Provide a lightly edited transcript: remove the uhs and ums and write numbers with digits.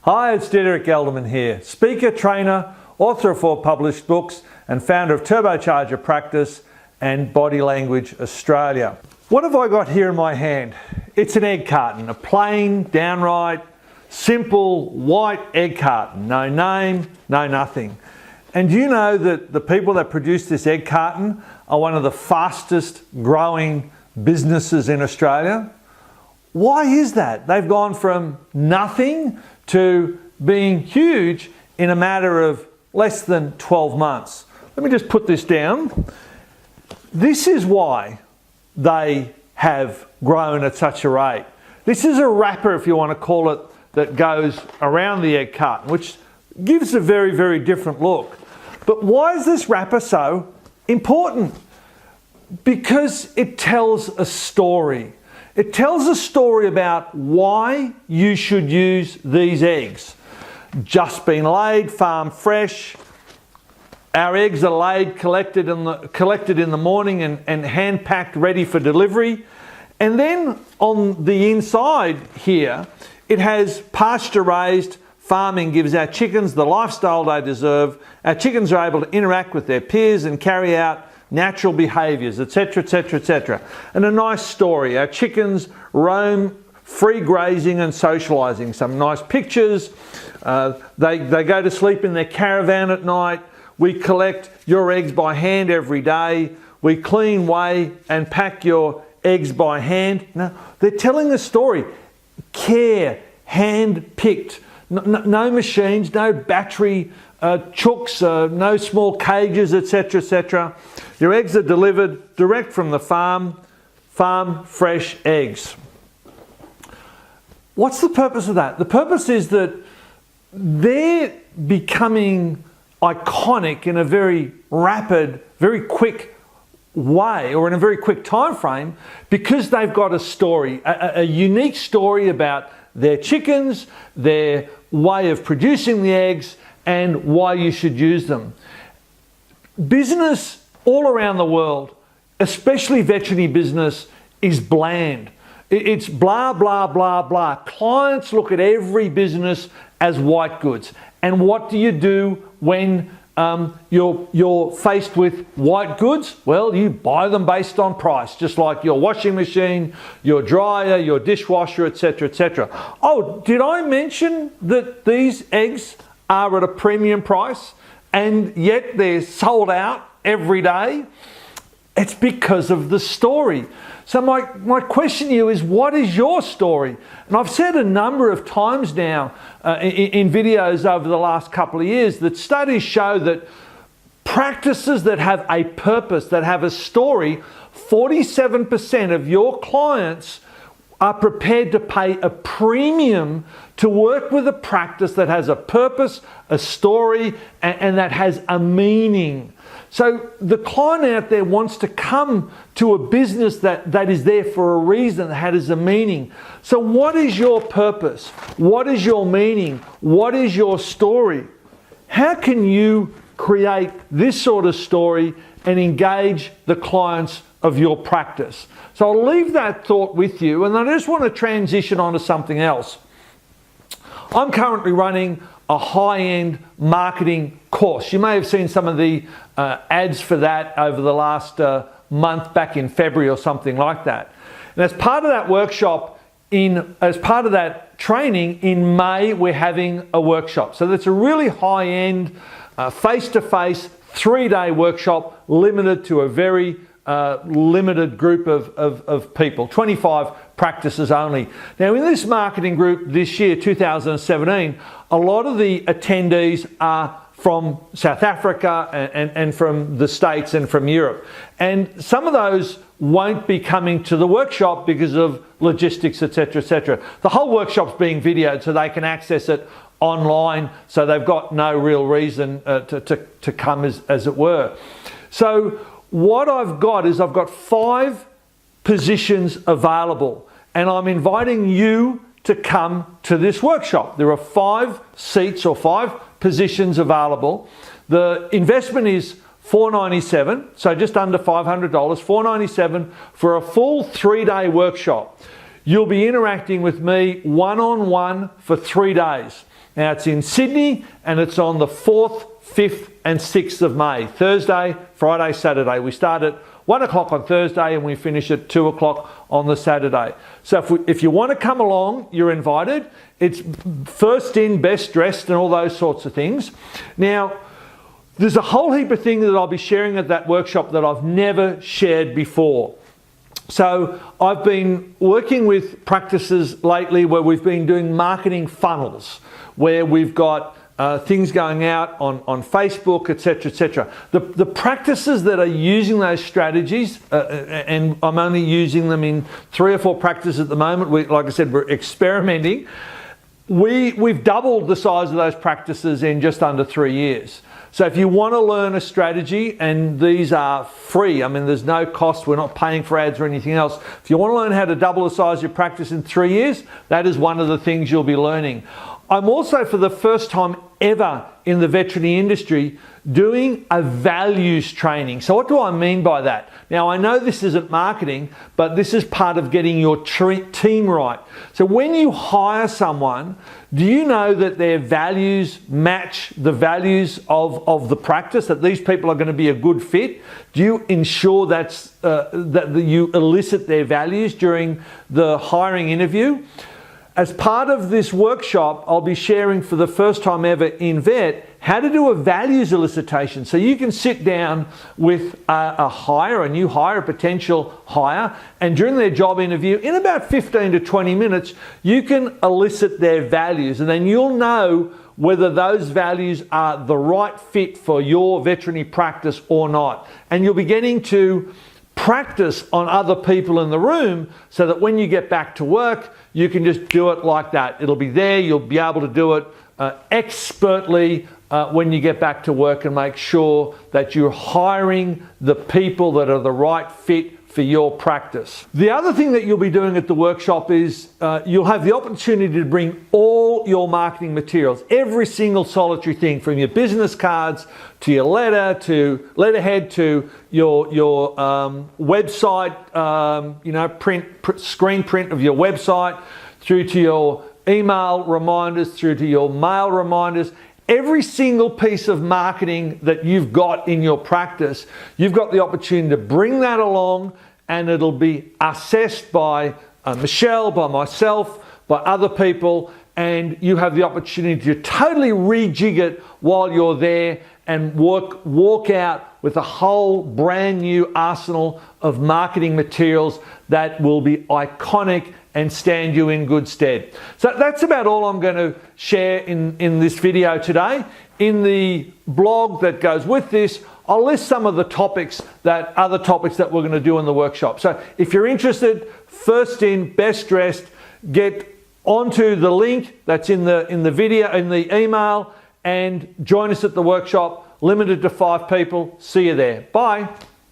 Hi, it's Diederik Gelderman here, speaker, trainer, author of 4 published books and founder of Turbocharger Practice and Body Language Australia. What have I got here in my hand? It's an egg carton, a plain, downright, simple, white egg carton. No name, no nothing. And do you know that the people that produce this egg carton are one of the fastest growing businesses in Australia? Why is that? They've gone from nothing to being huge in a matter of less than 12 months. Let me just put this down. This is why they have grown at such a rate. This is a wrapper, if you want to call it, that goes around the egg carton, which gives a very, very different look. But why is this wrapper so important? Because it tells a story. It tells a story about why you should use these eggs. Just been laid, farm fresh. Our eggs are laid, collected in the morning and hand packed, ready for delivery. And then on the inside here, it has pasture raised. Farming gives our chickens the lifestyle they deserve. Our chickens are able to interact with their peers and carry out natural behaviours, etc., etc., etc. And a nice story. Our chickens roam free grazing and socialising. Some nice pictures. They go to sleep in their caravan at night. We collect your eggs by hand every day. We clean, weigh and pack your eggs by hand. Now, they're telling a story. Care, hand-picked. No machines, no battery chooks, no small cages, etc., etc. Your eggs are delivered direct from the farm fresh eggs. What's the purpose of that? The purpose is that they're becoming iconic in a very rapid, very quick way, or in a very quick time frame, because they've got a story, a unique story about their chickens, their way of producing the eggs, and why you should use them. Business all around the world, especially veterinary business, is bland. It's blah, blah, blah, blah. Clients look at every business as white goods. And what do you do when you're faced with white goods? Well, you buy them based on price, just like your washing machine, your dryer, your dishwasher, etc., etc. Oh, did I mention that these eggs are at a premium price and yet they're sold out every day? It's because of the story. So my question to you is, what is your story? And I've said a number of times now in videos over the last couple of years that studies show that practices that have a purpose, that have a story, 47% of your clients are prepared to pay a premium to work with a practice that has a purpose, a story, and that has a meaning. So the client out there wants to come to a business that is there for a reason, that has a meaning. So what is your purpose? What is your meaning? What is your story? How can you create this sort of story and engage the clients of your practice? So I'll leave that thought with you, and I just want to transition on to something else. I'm currently running a high-end marketing course. You may have seen some of the ads for that over the last month, back in February or something like that. And as part of that workshop, as part of that training, in May, we're having a workshop. So that's a really high-end, face-to-face, 3-day workshop, limited to a very limited group of people, 25 practices only. Now, in this marketing group this year, 2017, a lot of the attendees are from South Africa and from the States and from Europe. And some of those won't be coming to the workshop because of logistics, etc., etc. The whole workshop's being videoed so they can access it online, so they've got no real reason to come, as it were. So what I've got is I've got 5 positions available, and I'm inviting you to come to this workshop. There are 5 seats or 5 positions available. The investment is $497, so just under $500, $497 for a full 3-day workshop. You'll be interacting with me one-on-one for 3 days. Now it's in Sydney and it's on the 4th, 5th and 6th of May. Thursday, Friday, Saturday. We start at 1 o'clock on Thursday and we finish at 2 o'clock on the Saturday. So if you want to come along, you're invited. It's first in, best dressed and all those sorts of things. Now, there's a whole heap of things that I'll be sharing at that workshop that I've never shared before. So I've been working with practices lately where we've been doing marketing funnels, where we've got things going out on Facebook, etc., etc. The practices that are using those strategies, and I'm only using them in 3 or 4 practices at the moment. Like I said, we're experimenting. We've doubled the size of those practices in just under 3 years. So if you want to learn a strategy, and these are free, I mean, there's no cost, we're not paying for ads or anything else. If you want to learn how to double the size of your practice in 3 years, that is one of the things you'll be learning. I'm also, for the first time ever in the veterinary industry, doing a values training. So what do I mean by that? Now, I know this isn't marketing, but this is part of getting your team right. So when you hire someone, do you know that their values match the values of the practice, that these people are going to be a good fit? Do you ensure that you elicit their values during the hiring interview? As part of this workshop, I'll be sharing for the first time ever in vet how to do a values elicitation. So you can sit down with a new hire, a potential hire, and during their job interview, in about 15 to 20 minutes, you can elicit their values, and then you'll know whether those values are the right fit for your veterinary practice or not. And you'll be getting to practice on other people in the room so that when you get back to work, you can just do it like that. It'll be there. You'll be able to do it expertly when you get back to work, and make sure that you're hiring the people that are the right fit for your practice. The other thing that you'll be doing at the workshop is you'll have the opportunity to bring all your marketing materials, every single solitary thing, from your business cards to your letterhead to your website, screen print of your website, through to your email reminders, through to your mail reminders. Every single piece of marketing that you've got in your practice, you've got the opportunity to bring that along, and it'll be assessed by Michelle, by myself, by other people, and you have the opportunity to totally rejig it while you're there and walk out with a whole brand new arsenal of marketing materials that will be iconic and stand you in good stead. So that's about all I'm going to share in this video today. In the blog that goes with this, I'll list some of the other topics that we're going to do in the workshop. So if you're interested, first in, best dressed, get onto the link that's in the video, in the email, and join us at the workshop. Limited to 5 people. See you there. Bye.